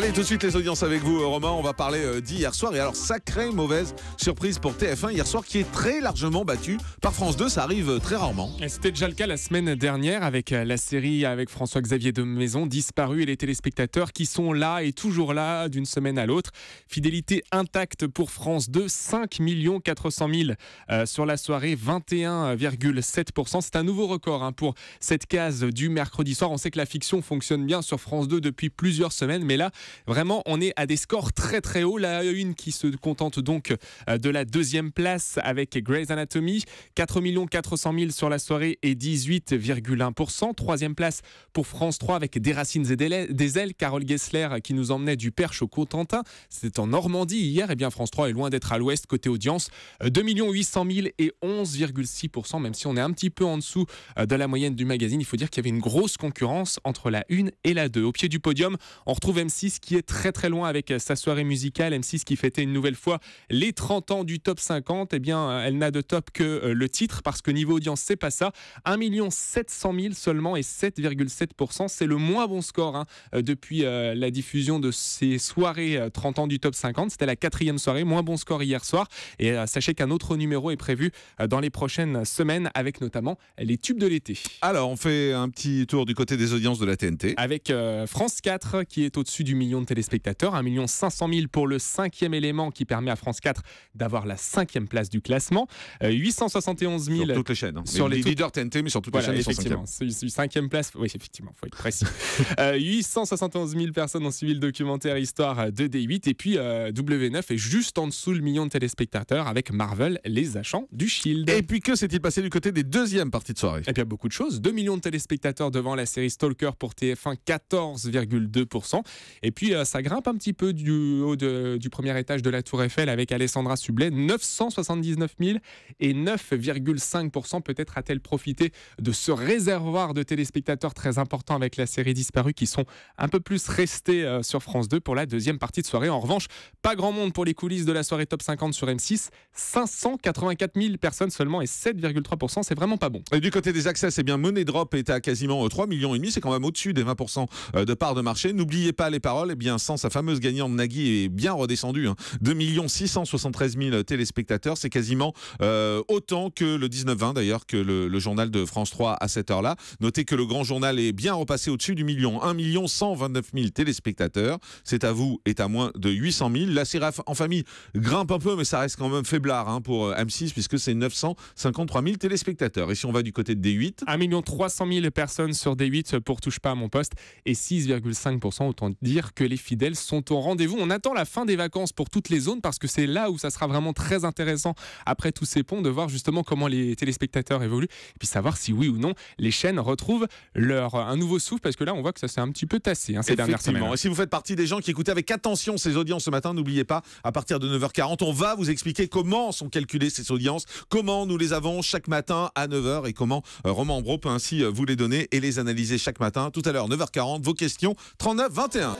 Allez, tout de suite les audiences avec vous, Romain. On va parler d'hier soir. Et alors, sacrée mauvaise surprise pour TF1 hier soir, qui est très largement battu par France 2. Ça arrive très rarement. Et c'était déjà le cas la semaine dernière avec la série avec François-Xavier de Maison, Disparu, et les téléspectateurs qui sont là et toujours là d'une semaine à l'autre. Fidélité intacte pour France 2, 5 400 000 sur la soirée, 21,7%. C'est un nouveau record pour cette case du mercredi soir. On sait que la fiction fonctionne bien sur France 2 depuis plusieurs semaines, mais là, vraiment, on est à des scores très très hauts. La une qui se contente donc de la deuxième place avec Grey's Anatomy, 4 400 000 sur la soirée et 18,1%. Troisième place pour France 3 avec Des racines et des ailes, Carole Gessler qui nous emmenait du Perche au Cotentin. C'était en Normandie hier. Et bien France 3 est loin d'être à l'ouest côté audience. 2 800 000 et 11,6%, même si on est un petit peu en dessous de la moyenne du magazine. Il faut dire qu'il y avait une grosse concurrence entre la 1 et la 2. Au pied du podium, on retrouve M6 qui est très très loin avec sa soirée musicale. M6 qui fêtait une nouvelle fois les 30 ans du top 50. Eh bien, elle n'a de top que le titre, parce que niveau audience, c'est pas ça. 1 700 000 seulement et 7,7%. C'est le moins bon score depuis la diffusion de ces soirées 30 ans du top 50. C'était la 4e soirée, moins bon score hier soir. Et sachez qu'un autre numéro est prévu dans les prochaines semaines, avec notamment les tubes de l'été. Alors, on fait un petit tour du côté des audiences de la TNT. Avec France 4 qui est au-dessus du million de téléspectateurs, 1 500 000 pour le 5e élément qui permet à France 4 d'avoir la 5e place du classement. 871 000 sur toutes les chaînes. Sur les leaders TNT, mais sur toutes les chaînes, ils sont 5e. C'est 5e place. Oui, effectivement, il faut être précis. 871 000 personnes ont suivi le documentaire Histoire de D8. Et puis W9 est juste en dessous le million de téléspectateurs avec Marvel, Les Agents du Shield. Et puis que s'est-il passé du côté des deuxièmes parties de soirée? Et puis il y a beaucoup de choses. 2 millions de téléspectateurs devant la série Stalker pour TF1, 14,2%. Et puis ça grimpe un petit peu du haut du premier étage de la Tour Eiffel avec Alessandra Sublet, 979 000 et 9,5%. Peut-être a-t-elle profité de ce réservoir de téléspectateurs très important avec la série Disparu, qui sont un peu plus restés sur France 2 pour la deuxième partie de soirée. En revanche, pas grand monde pour les coulisses de la soirée Top 50 sur M6. 584 000 personnes seulement et 7,3%. C'est vraiment pas bon. Et du côté des accès, c'est bien Money Drop est à quasiment 3,5 millions. C'est quand même au-dessus des 20% de part de marché. N'oubliez pas les paroles. Eh bien, sans sa fameuse gagnante Nagui est bien redescendu. 2 673 000 téléspectateurs. C'est quasiment autant que le 19-20 d'ailleurs, que le journal de France 3 à cette heure-là. Notez que le grand journal est bien repassé au-dessus du million. 1 129 000 téléspectateurs. C'est à vous, est à moins de 800 000. La série en famille grimpe un peu, mais ça reste quand même faiblard pour M6, puisque c'est 953 000 téléspectateurs. Et si on va du côté de D8, 1 300 000 personnes sur D8 pour Touche pas à mon poste et 6,5%. Autant dire que les fidèles sont au rendez-vous. On attend la fin des vacances pour toutes les zones, parce que c'est là où ça sera vraiment très intéressant, après tous ces ponts, de voir justement comment les téléspectateurs évoluent et puis savoir si oui ou non les chaînes retrouvent un nouveau souffle, parce que là on voit que ça s'est un petit peu tassé ces dernières semaines. Et si vous faites partie des gens qui écoutaient avec attention ces audiences ce matin, n'oubliez pas, à partir de 9h40, on va vous expliquer comment sont calculées ces audiences, comment nous les avons chaque matin à 9h et comment Romain Bro peut ainsi vous les donner et les analyser chaque matin. Tout à l'heure, 9h40, vos questions, 39 21.